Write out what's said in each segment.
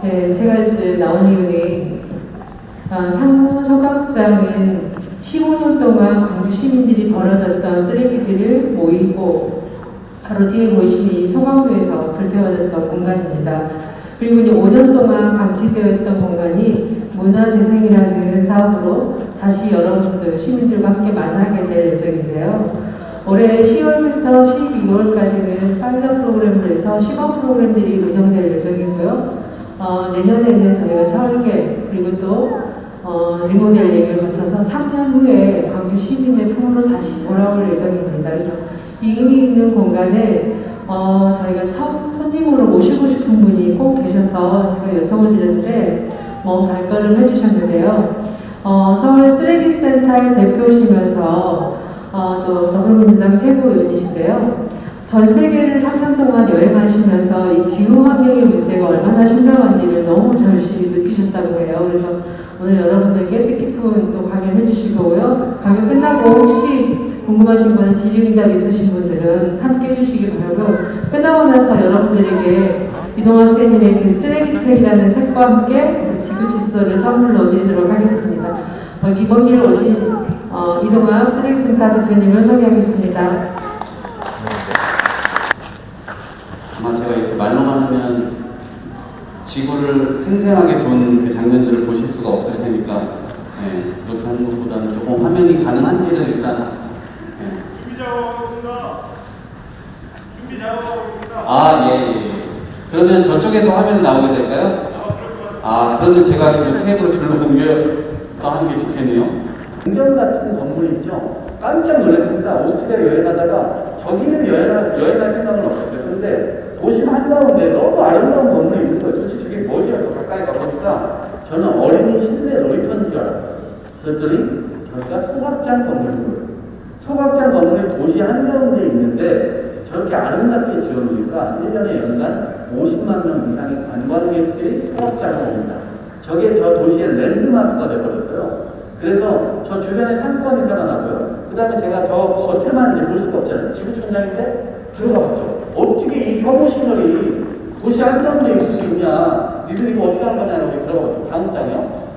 네, 제가 이제 나온 이유는 상무 소각장은 15년 동안 광주 시민들이 버려졌던 쓰레기들을 모이고 바로 뒤에 보시는 이 소각로에서 불태워졌던 공간입니다. 그리고 이제 5년 동안 방치되어 있던 공간이 문화재생이라는 사업으로 다시 여러분들 시민들과 함께 만나게 될 예정인데요. 올해 10월부터 12월까지는 파일럿 프로그램을 해서 시범 프로그램들이 운영될 예정이고요. 내년에는 저희가 설계 그리고 또 리모델링을 거쳐서 3년 후에 광주 시민의 품으로 다시 돌아올 예정입니다. 그래서 이 의미 있는 공간에 저희가 첫 손님으로 모시고 싶은 분이 꼭 계셔서 제가 요청을 드렸는데 발걸음 해주셨는데요. 서울 쓰레기센터의 대표시면서 또 더불어민주당 최고위원이신데요. 전 세계를 3년 동안 여행하시면서 이 기후 환경의 문제가 얼마나 심각한지를 너무 절실히 느끼셨다고 해요. 그래서 오늘 여러분들께 뜻깊은 또 강연 해주실 거고요. 강연 끝나고 혹시 궁금하신 거나 질의응답 있으신 분들은 함께 해주시기 바라고, 끝나고 나서 여러분들에게 이동학 선생님의 그 쓰레기책이라는 책과 함께 지구칫솔을 선물로 드리도록 하겠습니다. 이번 길을 오신 이동학 쓰레기센터 대표님을 소개하겠습니다. 아마 제가 이렇게 말로만 하면 지구를 생생하게 본 그 장면들을 보실 수가 없을 테니까 이렇게 하는 것보다는 조금 화면이 가능한지를 일단 준비 작업하겠습니다. 준비 작업하겠습니다. 예. 그러면 저쪽에서 화면이 나오게 될까요? 그러면 제가 그 테이블을 절로 옮겨서 하는 게 좋겠네요. 궁전 같은 건물이 있죠. 깜짝 놀랐습니다. 오스트리아 여행하다가 저기를 여행할 생각은 없었어요. 그런데 도심 한가운데 너무 아름다운 건물이 있는 거예요. 도대체 저게 뭐지? 해서 가까이 가보니까 저는 어린이 실내 놀이터인 줄 알았어요. 그랬더니 저기가 소각장 건물인 거예요. 소각장 건물이 도시 한가운데 있는데 저렇게 아름답게 지어놓으니까 1년에 연간 50만 명 이상의 관광객들이 소각장을 옵니다. 저게 저 도시의 랜드마크가 돼버렸어요. 그래서 저 주변에 상권이 살아나고요. 그 다음에 제가 저 겉에만 볼 수가 없잖아요. 지구촌장인데 들어가봤죠. 어떻게 이 혐오시설이 도시 한가운데 있을 수 있냐. 니들 이거 어떻게 한 거냐라고 들어가봤죠. 다음 장이요.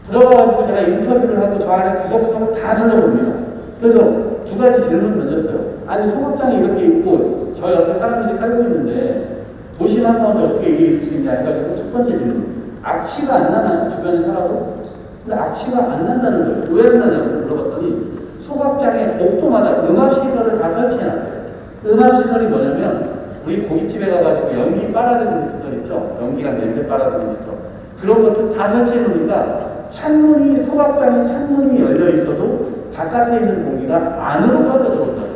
들어가가지고 제가 인터뷰를 하고 저 안에 구석구석 다 둘러봅니다. 그래서 두 가지 질문 던졌어요. 아니 소각장이 이렇게 있고 저 옆에 사람들이 살고 있는데 도시 한가운데 어떻게 이게 있을 수 있냐 해가지고 첫 번째 질문. 악취가 안 나나요? 주변에 살아도? 근데 악취가 안 난다는 거예요. 왜 안 나냐고 물어봤더니 소각장에 복도마다 음압시설을 다 설치해놨대요. 음압시설이 뭐냐면 우리 고깃집에 가가지고 연기 빨아들이는 시설 있죠? 연기랑 냄새 빨아들이는 시설. 그런 것들 다 설치해놓으니까 창문이, 소각장에 창문이 열려있어도 바깥에 있는 공기가 안으로 빨려들어온다고.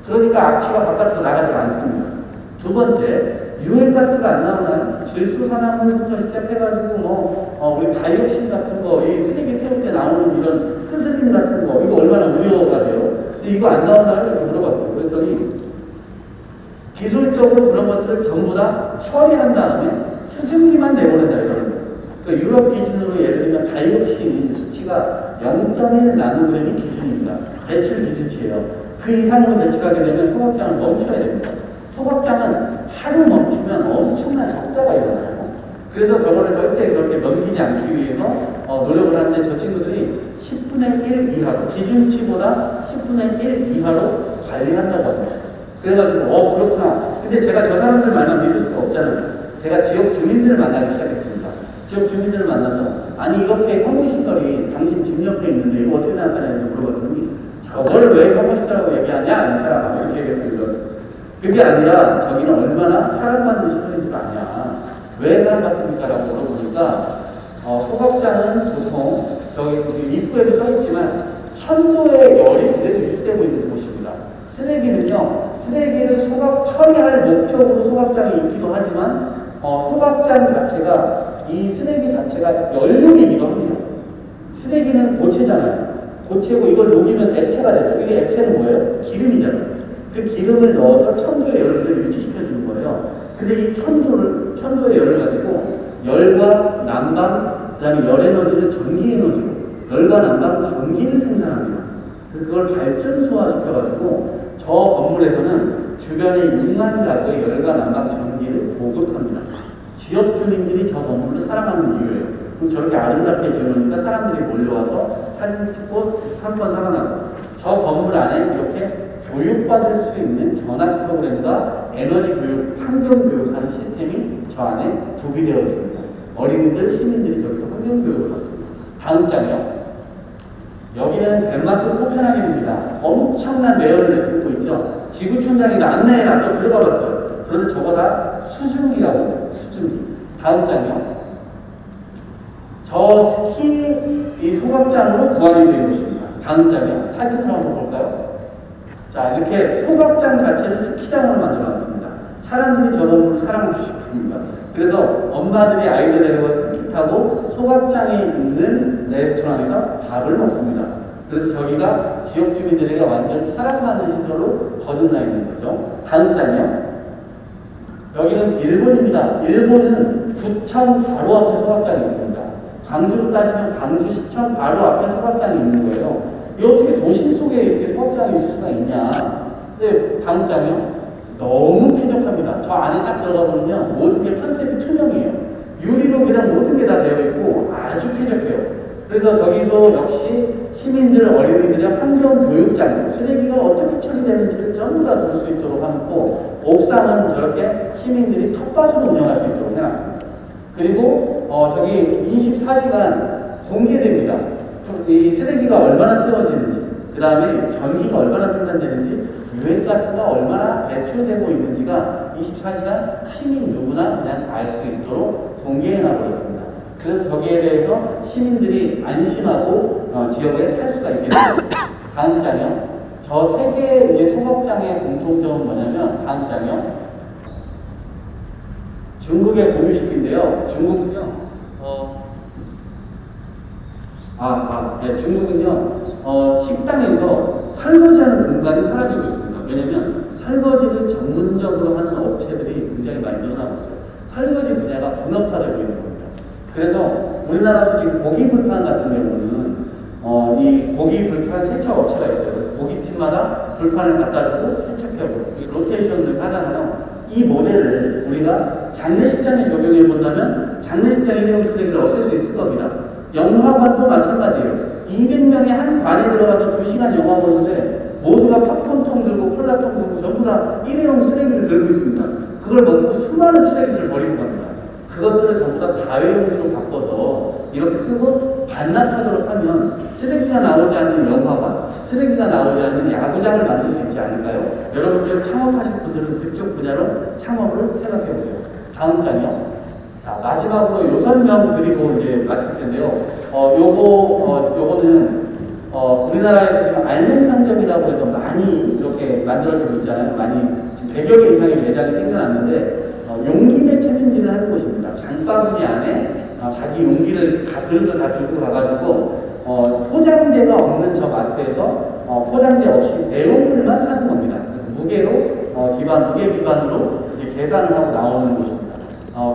그러니까 악취가 바깥으로 나가지 않습니다. 두 번째, 유해가스가 안 나오나요? 질소산화물부터 시작해가지고 우리 다이옥신 같은 거, 이 쓰레기 태울 때 나오는 이런 흡수림 같은 거, 이거 얼마나 우려가 돼요? 근데 이거 안 나오나요? 이렇게 물어봤어요. 그랬더니 기술적으로 그런 것들을 전부 다 처리한 다음에 수증기만 내보낸다 이거는 거예요. 그러니까 유럽 기준으로 예를 들면 다이옥신 수치가 0.1 나노그램이 기준입니다. 배출 기준치예요. 그 이상으로 배출하게 되면 소각장을 멈춰야 됩니다. 소각장은 하루 멈추면 엄청난 적자가 일어나요. 그래서 저거를 절대 저렇게 넘기지 않기 위해서 노력을 하는데 저 친구들이 10분의 1 이하로, 기준치보다 10분의 1 이하로 관리한다고 합니다. 그래가지고 그렇구나. 근데 제가 저 사람들 말만 믿을 수가 없잖아요. 제가 지역 주민들을 만나기 시작했습니다. 지역 주민들을 만나서 아니 이렇게 혐오시설이 당신 집 옆에 있는데 이거 어떻게 생각하냐고 물어봤더니 저걸 왜 혐오시설이라고 얘기하냐 이 사람아 이렇게 얘기했거든요. 그게 아니라 저기는 얼마나 사랑받는 시설인 줄 아냐. 왜 사랑받습니까? 라고 물어보니까 소각장은 보통 저기 입구에도 써있지만 천도의 열이 그대로 유지되고 있는 곳입니다. 쓰레기는요, 쓰레기를 처리할 목적으로 소각장이 있기도 하지만 소각장 자체가 이 쓰레기 자체가 연료이기도 합니다. 쓰레기는 고체잖아요. 고체고 이걸 녹이면 액체가 되죠. 이게 액체는 뭐예요? 기름이잖아요. 그 기름을 넣어서 천도의 열을 유지시켜주는 거예요. 근데 이 천도의 열을 가지고 열과 난방, 그 다음에 열 에너지를 전기 에너지로, 열과 난방, 전기를 생산합니다. 그래서 그걸 발전소화 시켜가지고 저 건물에서는 주변의 6만 가구의 열과 난방 전기를 보급합니다. 지역 주민들이 저 건물을 사랑하는 이유예요. 그럼 저렇게 아름답게 지어놓으니까 사람들이 몰려와서 사진 찍고 상권 살아나고, 저 건물 안에 이렇게 교육받을 수 있는 견학 프로그램과 에너지 교육, 환경 교육하는 시스템이 저 안에 구비되어 있습니다. 어린이들, 시민들이 저기서 환경 교육을 받습니다. 다음 장이요. 여기는 덴마크 코펜하겐입니다. 엄청난 매연을 내뿜고 있죠. 지구촌장이 안내해라 또 들어가 봤어요. 그런데 저거 다 수증기라고 해요. 수증기. 다음 장이요. 저 스키 이 소각장으로 구안이 되어 있습니다. 다음 장이요. 사진을 한번 볼까요? 자, 이렇게 소각장 자체를 스키장으로 만들어놨습니다. 사람들이 저 건물을 사랑하기 시작합니다. 그래서 엄마들이 아이들 데려가 스키 타고 소각장에 있는 레스토랑에서 밥을 먹습니다. 그래서 저기가 지역 주민들에게 완전 사랑받는 시설로 거듭나 있는 거죠. 다음 장이요. 여기는 일본입니다. 일본은 구청 바로 앞에 소각장이 있습니다. 광주로 따지면 광주시청 바로 앞에 소각장이 있는 거예요. 이 어떻게 도심 속에 이렇게 소각장이 있을 수가 있냐. 근데 다음 장이요. 너무 쾌적합니다. 저 안에 딱 들어가 보면 모든 게 컨셉이 투명해요. 유리로 그냥 모든 게 다 되어 있고 아주 쾌적해요. 그래서 저기도 역시 시민들, 어린이들의 환경 교육장, 쓰레기가 어떻게 처리되는지를 전부 다 볼 수 있도록 해놓고, 옥상은 저렇게 시민들이 텃밭으로 운영할 수 있도록 해놨습니다. 그리고 저기 24시간 공개됩니다. 이 쓰레기가 얼마나 태워지는지, 그 다음에 전기가 얼마나 생산되는지, 유해가스가 얼마나 배출되고 있는지가 24시간 시민 누구나 그냥 알 수 있도록 공개해놔 버렸습니다. 그래서 저기에 대해서 시민들이 안심하고 지역에 살 수가 있게 됩니다. 다음 장이요. 저 세 개의 이제 소각장의 공통점은 뭐냐면, 다음 장이요. 중국의 공유시키인데요. 중국은요, 중국은요, 식당에서 설거지하는 공간이 사라지고 있습니다. 왜냐면 설거지를 전문적으로 하는 업체들이 굉장히 많이 늘어나고 있어요. 설거지 분야가 분업화되고 있는 겁니다. 그래서 우리나라도 지금 고기 불판 같은 경우는 이 고기 불판 세척 업체가 있어요. 그래서 고깃집마다 불판을 갖다 주고 세척하고 로테이션을 하잖아요. 이 모델을 우리가 장례식장에 적용해 본다면 장례식장 일회용 쓰레기를 없앨 수 있을 겁니다. 영화관도 마찬가지예요. 200명이 한 관에 들어가서 2시간 영화 보는데 모두가 팝콘통 들고 콜라통 들고 전부 다 일회용 쓰레기를 들고 있습니다. 그걸 먹고 수많은 쓰레기들을 버리는 겁니다. 그것들을 전부 다 다회용기로 바꿔서 이렇게 쓰고 반납하도록 하면 쓰레기가 나오지 않는 영화관, 쓰레기가 나오지 않는 야구장을 만들 수 있지 않을까요? 여러분들 창업하실 분들은 그쪽 분야로 창업을 생각해 보세요. 다음 장이요. 자, 마지막으로 요 설명 드리고 이제 마칠 텐데요. 요거는 우리나라에서 지금 알맹상점이라고 해서 많이 이렇게 만들어지고 있잖아요. 많이 지금 100여 개 이상의 매장이 생겨났는데 용기내 챌린지를 하는 곳입니다. 장바구니 안에 자기 용기를 그릇을 다 들고 가가지고 포장재가 없는 저 마트에서 포장재 없이 내용물만 사는 겁니다. 그래서 무게 기반으로 이렇게 계산을 하고 나오는 곳입니다.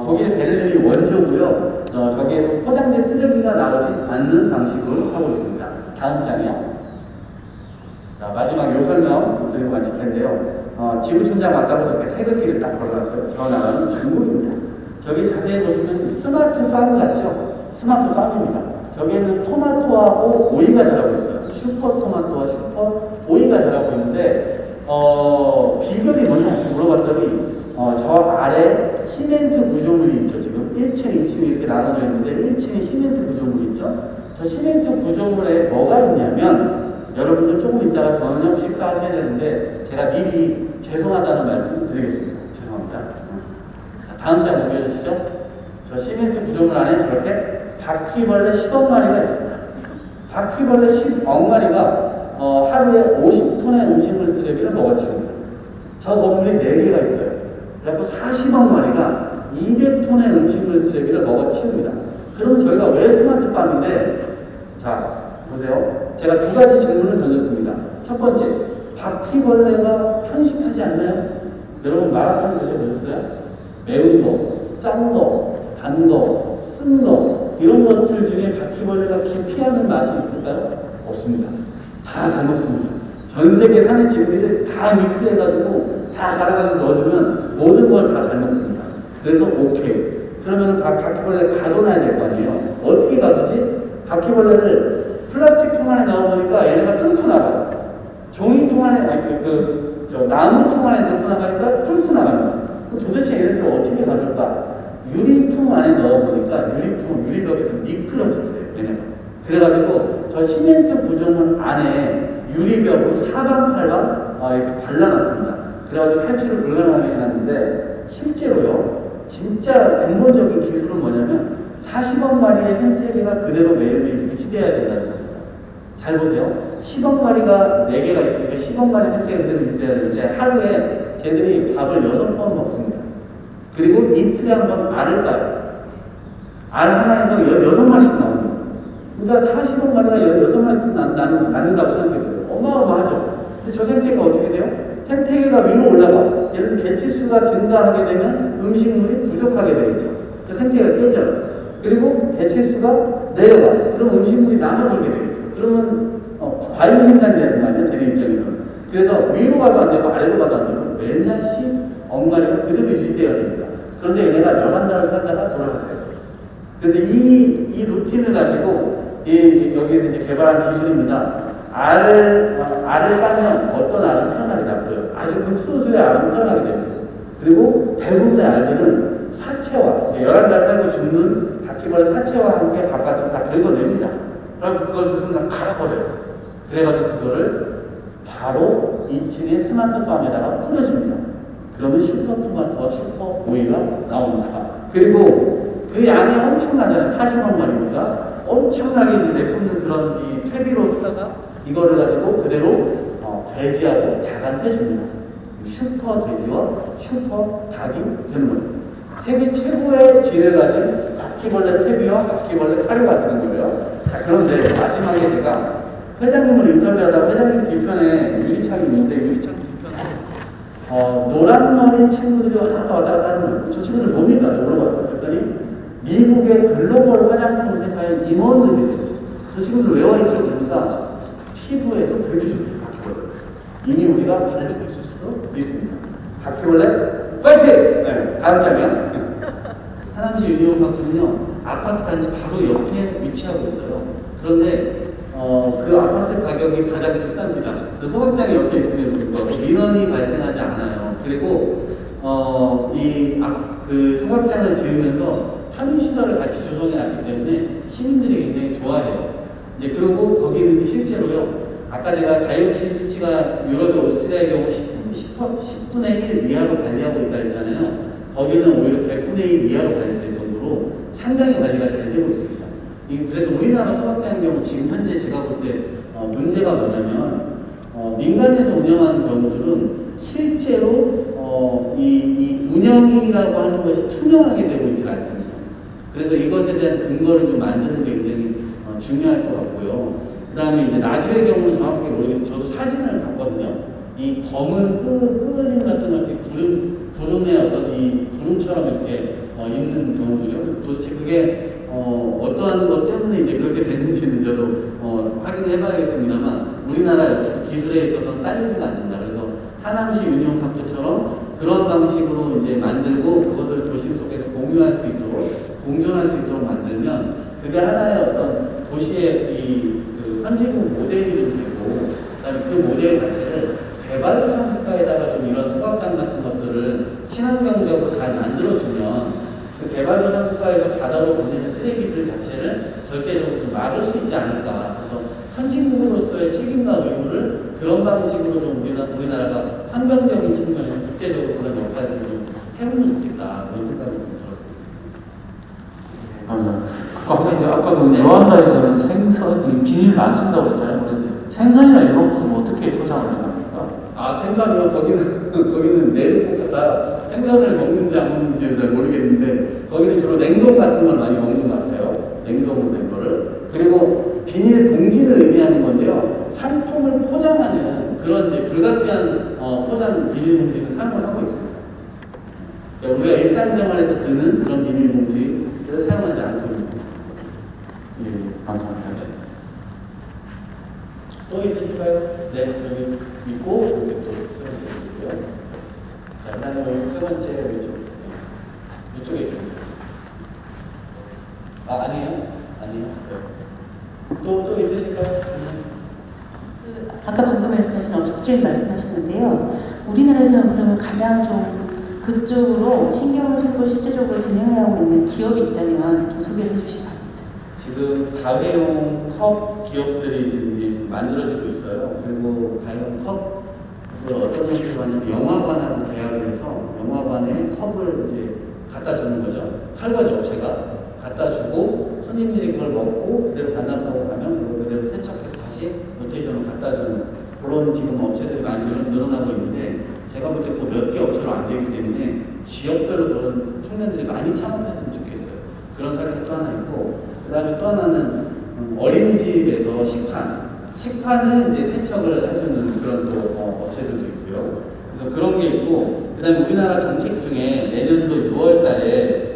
독일 베를린이 원조고요. 저기에서 포장재 쓰레기가 나오지 않는 방식으로 하고 있습니다. 다음 장이요. 자, 마지막 요 설명 드리고 마칠 텐데요. 지구촌장 아까도 저렇게 태극기를 딱 걸어놨어요. 저 나라는 중국입니다. 저기 자세히 보시면 스마트 팜 같죠? 스마트 팜입니다. 저기에는 토마토하고 오이가 자라고 있어요. 슈퍼 토마토와 슈퍼 오이가 자라고 있는데, 비결이 뭐냐 이렇게 물어봤더니, 저 아래 시멘트 구조물이 있죠. 지금 1층, 2층 이렇게 나눠져 있는데 1층에 시멘트 구조물이 있죠. 저 시멘트 구조물에 뭐가 있냐면, 여러분들 조금 이따가 저녁 식사하셔야 되는데 제가 미리 죄송하다는 말씀 드리겠습니다. 죄송합니다. 자, 다음 장 넘겨주시죠. 저 시멘트 구조물 안에 저렇게 바퀴벌레 10억 마리가 있습니다. 바퀴벌레 10억 마리가 하루에 50톤의 음식물 쓰레기를 먹어치웁니다. 저 건물이 4개가 있어요. 그래서 40억 마리가 200톤의 음식물 쓰레기를 먹어치웁니다. 그러면 저희가 왜 스마트팜인데, 자 보세요. 제가 2가지 질문을 던졌습니다. 첫 번째, 바퀴벌레가 편식하지 않나요? 여러분 마라탕 드셔보셨어요? 매운 거, 짠 거, 단 거, 쓴 거, 이런 것들 중에 바퀴벌레가 기피하는 맛이 있을까요? 없습니다. 다 잘 먹습니다. 전 세계 산의 지구들을 다 믹스해가지고 다 갈아가지고 넣어주면 모든 걸 다 잘 먹습니다. 그래서 오케이. 그러면 바퀴벌레 가둬놔야 될 거 아니에요. 어떻게 가두지? 바퀴벌레를 플라스틱 통 안에 넣어보니까 얘네가 뚫고 나가요. 종이통 안에, 나무통 안에 넣고 나가니까 뚫고 나가는 거예요. 도대체 얘네들을 어떻게 가둘까? 유리통 안에 넣어보니까 유리벽에서 미끄러지더래요, 얘네가. 그래가지고 저 시멘트 구조물 안에 유리벽으로 사방팔방 이렇게 발라놨습니다. 그래가지고 탈출을 불가능하게 해놨는데, 실제로요, 진짜 근본적인 기술은 뭐냐면 40억 마리의 생태계가 그대로 매일매일 유지돼야 된다는 겁니다. 잘 보세요. 10억 마리가 4개가 있으니까 10억 마리 생태계가 그대로 유지돼야 되는데 하루에 쟤들이 밥을 6번 먹습니다. 그리고 이틀에 한 번 알을 까요. 알 하나에서 16마리씩 나옵니다. 그러니까 40억 마리가 16마리씩 낳는다고 생각해보세요. 어마어마하죠. 근데 저 생태계가 어떻게 돼요? 생태계가 위로 올라가. 예를 들어 개체수가 증가하게 되면 음식물이 부족하게 되겠죠. 그 생태계가 깨져요. 그리고 개체수가 내려가. 그럼 음식물이 남아돌게 되겠죠. 그러면 과잉 생산이 되는 거 아니야? 쟤네 입장에서는. 그래서 위로 가도 안 되고 아래로 가도 안 되고 맨날 10억 마리가 그대로 유지되어야 됩니다. 그런데 얘네가 11달을 살다가 돌아갔어요. 그래서 이 루틴을 가지고 여기에서 이제 개발한 기술입니다. 알을 까면 어떤 알은 태어나게 놔둬요. 아주 극소수의 알은 태어나게 됩니다. 그리고 대부분의 알들은 사체와 11달 살고 죽는 바퀴벌레 사체와 함께 바깥으로 다 긁어냅니다. 그리고 그걸 그 순간 갈아버려요. 그래가지고 그거를 바로 2층의 스마트팜에다가 뿌려줍니다. 그러면 슈퍼토마토와 슈퍼오이가 나옵니다. 그리고 그 양이 엄청나잖아요. 40억 마리니까 엄청나게 내뿜는 그런 이 퇴비로 쓰다가 이거를 가지고 그대로 돼지하고 닭한테 줍니다. 슈퍼 돼지와 슈퍼 닭이 되는 거죠. 세계 최고의 질을 가진 바퀴벌레 퇴비와 바퀴벌레 사료가 되는 거예요. 자, 그런데 마지막에 제가 회장님을 인터뷰하다가 회장님 뒤편에 유리창이 있는데 유리창 뒤편에 노란 머리 친구들이 왔다 갔다 하는 거예요. 저 친구들 뭡니까? 물어봤어요. 그랬더니 미국의 글로벌 화장품 회사의 임원들이래요. 저 친구들 왜 와있죠? 그러니까 피부에도 그렇게 좋대요. 바퀴벌레. 이미 우리가 발리고 있을 수도 있습니다. 바퀴벌레 파이팅! 네, 다음 장면. 하남시 유니온파크는요, 아파트 단지 바로 옆에 위치하고 있어요. 그런데 그 아파트 가격이 가장 비쌉니다. 그 소각장이 옆에 있음에도 불구하고 민원이 발생하지 않아요. 그리고 그 소각장을 지으면서 편의시설을 같이 조성해놨기 때문에 시민들이 굉장히 좋아해요. 이제 그리고 거기는 실제로요, 아까 제가 다이옥신 수치가 유럽의 오스트리아의 경우 10분의 1 이하로 관리하고 있다 했잖아요. 거기는 오히려 100분의 1 이하로 관리될 정도로 상당히 관리가 잘 되고 있습니다. 그래서 우리나라 소각장의 경우 지금 현재 제가 볼 때 문제가 뭐냐면 민간에서 운영하는 경우들은 실제로 이 운영이라고 하는 것이 투명하게 되고 있지 않습니다. 그래서 이것에 대한 근거를 좀 만드는 게 굉장히 중요할 것 같고요. 그 다음에 이제 나주의 경우는 정확하게 모르겠어요. 저도 사진을 봤거든요. 이 검은 끄을림 같은 것이 구름의 어떤 이 구름처럼 이렇게 있는 경우들이요. 도대체 그게 어떠한 것 때문에 이제 그렇게 됐는지는 저도 확인해 봐야겠습니다만 우리나라 역시 기술에 있어서는 딸리지가 않는다. 그래서 하남시 유니온파크처럼 그런 방식으로 이제 만들고 그것을 도심 속에서 공유할 수 있도록 공존할 수 있도록 만들면 그게 하나의 어떤 도시의 그 선진국 모델이 되고 그다음에 그 모델 자체를 개발도상 국가에다가 좀 이런 소각장 같은 것들을 친환경적으로 잘 만들어주면 그 개발도상 국가에서 바다로 보내는 쓰레기들 자체를 절대적으로 좀 막을 수 있지 않을까. 그래서 선진국으로서의 책임과 의무를 그런 방식으로 좀 우리나라가 환경적인 측면에서 국제적으로 그런 역할을 좀 해보면 좋겠다. 그런 생각이 좀 들었습니다. 아까 이제 아까 그 요한다에서는 생선 비닐을 안 쓴다고 했잖아요. 근데 생선이나 이런 것은 어떻게 포장을 해갑니까? 아, 생선이요? 거기는 내일 꼭 갖다 생선을 먹는지 안 먹는지 잘 모르겠는데 거기는 주로 냉동 같은 걸 많이 먹는 것 같아요. 냉동으로 된 거를. 그리고 비닐 봉지를 의미하는 건데요. 상품을 포장하는 그런 이제 불가피한 포장 비닐 봉지를 사용을 하고 있습니다. 그러니까 우리가 일상생활에서 드는 그런 비닐 봉지를 사용하지 않거든요. 예, 감사합니다. 또 있으실까요? 네, 저기 있고 여기 또 세 번째 있고요. 자, 그다음에 여기 세 번째 왼쪽. 이쪽에 있습니다. 아까 방금 말씀하신 업스트림 말씀하셨는데요. 우리나라에서는 그러면 가장 좀 그쪽으로 신경을 쓰고 실제적으로 진행을 하고 있는 기업이 있다면 좀 소개를 해주시기 바랍니다. 지금 다회용 컵 기업들이 지금 이제 만들어지고 있어요. 그리고 다회용 컵을 어떤 형태로 하냐면 영화관하고 계약을 해서 영화관에 컵을 이제 갖다 주는 거죠. 설거지 업체가 갖다 주고 손님들이 그걸 먹고 그대로 반납하고 가면 그걸 그대로 세척해서 다시 로테이션으로 갖다 주는 그런 지금 업체들이 많이 늘어나고 있는데 제가 볼 때 그 몇 개 업체로 안 되기 때문에 지역별로 그런 청년들이 많이 창업했으면 좋겠어요. 그런 사례가 또 하나 있고 그 다음에 또 하나는 어린이집에서 식판을 이제 세척을 해주는 그런 또 업체들도 있고요. 그래서 그런 게 있고 그 다음에 우리나라 정책 중에 내년도 6월 달에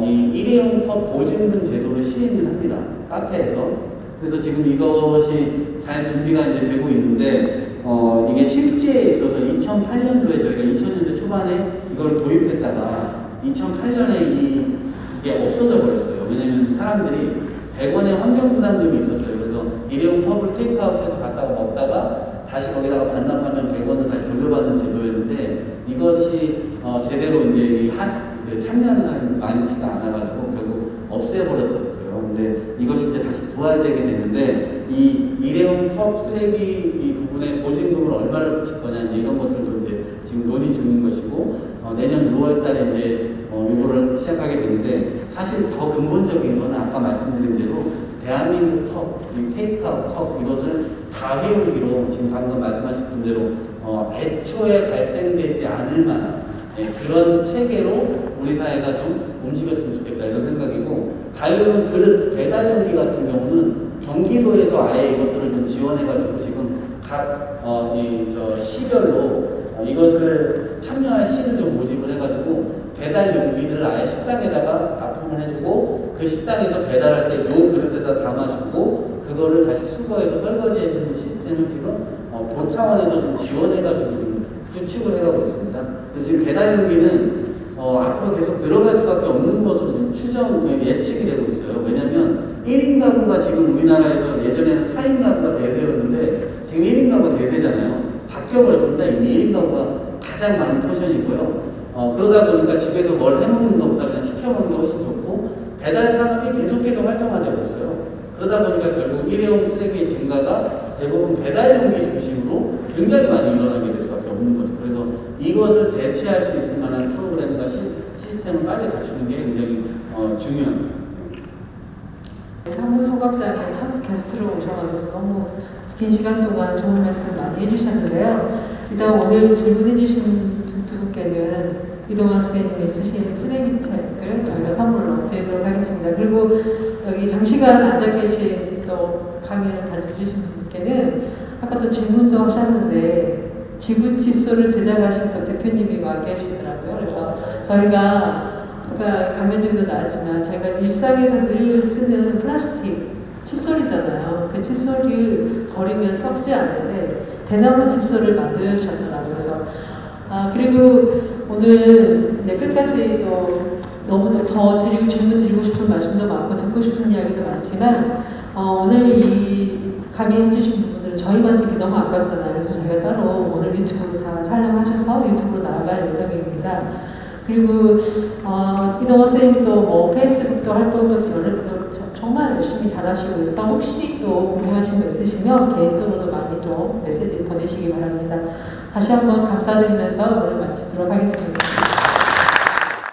이 일회용 컵 보증금 제도를 시행을 합니다. 카페에서. 그래서 지금 이것이 잘 준비가 이제 되고 있는데 이게 실제에 있어서 2008년도에 저희가 2000년대 초반에 이걸 도입했다가 2008년에 이게 없어져 버렸어요. 왜냐면 사람들이 100원의 환경 부담금이 있었어요. 그래서 일회용 컵을 테이크아웃해서 갖다가 먹다가 다시 거기다가 반납하면 100원을 다시 돌려받는 제도였는데 이것이 제대로 이제 참여하는 사람이 많지가 않아가지고 결국 없애버렸었어요. 근데 이것이 이제 다시 부활되게 되는데 이 일회용 컵 쓰레기 이 부분에 보증금을 얼마를 붙일 거냐 이제 이런 것들도 이제 지금 논의 중인 것이고 내년 6월달에 이제 이거를 시작하게 되는데 사실 더 근본적인 건 아까 말씀드린 대로 대한민국 컵, 테이크아웃 컵 이것을 다회용기로 지금 방금 말씀하신 대로 애초에 발생되지 않을 만한 그런 체계로 우리 사회가 좀 움직였으면 좋겠다 이런 생각이고 다회용 그릇 배달용기 같은 경우는 경기도에서 아예 이것들을 좀 지원해가지고 지금 각 시별로 이것을 참여할 시를 좀 모집을 해가지고 배달 용기들을 아예 식당에다가 납품을 해주고 그 식당에서 배달할 때 요 그릇에다 담아주고 그거를 다시 수거해서 설거지해주는 시스템을 지금 도 차원에서 좀 지원해가지고 지금 구축을 해가고 있습니다. 그래서 지금 배달 용기는 앞으로 계속 늘어갈 수밖에 없는 것으로 지금 예측이 되고 있어요. 왜냐면 1인 가구가 지금 우리나라에서 예전에는 4인 가구가 대세였는데 지금 1인 가구가 대세잖아요. 바뀌어버렸습니다. 이미 1인 가구가 가장 많은 포션이고요. 그러다 보니까 집에서 뭘 해먹는 것보다 그냥 시켜먹는 게 훨씬 좋고 배달 산업이 계속해서 활성화되고 있어요. 그러다 보니까 결국 일회용 쓰레기의 증가가 대부분 배달 용기 중심으로 굉장히 많이 일어나게 될 수밖에 없는 거죠. 그래서 이것을 대체할 수 있을 만한 프로그램과 시스템을 빨리 갖추는 게 굉장히 중요합니다. 상무 소각장에 첫 게스트로 오셔가지고 너무 긴 시간 동안 좋은 말씀 많이 해주셨는데요. 일단 오늘 질문해주신 두 분께는 이동환 선생님이 쓰신 쓰레기책을 저희가 선물로 드리도록 하겠습니다. 그리고 여기 장시간 앉아 계신 또 강의를 들으신 분께는 아까 또 질문도 하셨는데 지구 칫솔을 제작하신 또 대표님이 와 계시더라고요. 그래서 저희가 아까 강연 중에도 나왔지만 저희가 일상에서 늘 쓰는 플라스틱 칫솔이잖아요. 그 칫솔을 버리면 썩지 않는데 대나무 칫솔을 만드셨더라고요. 그래서 그리고 오늘 끝까지 또 너무 더 질문 드리고 싶은 말씀도 많고 듣고 싶은 이야기도 많지만 오늘 이 강의해 주신 부분들은 저희만 듣기 너무 아깝잖아요. 그래서 저희가 따로 오늘 유튜브로 다 촬영하셔서 유튜브로 나갈 예정입니다. 그리고 이동환 선생님이 또 페이스북도 활동도 정말 열심히 잘하시고 있어서 혹시 또 궁금하신 거 있으시면 개인적으로도 많이 또 메시지 보내시기 바랍니다. 다시 한번 감사드리면서 오늘 마치도록 하겠습니다.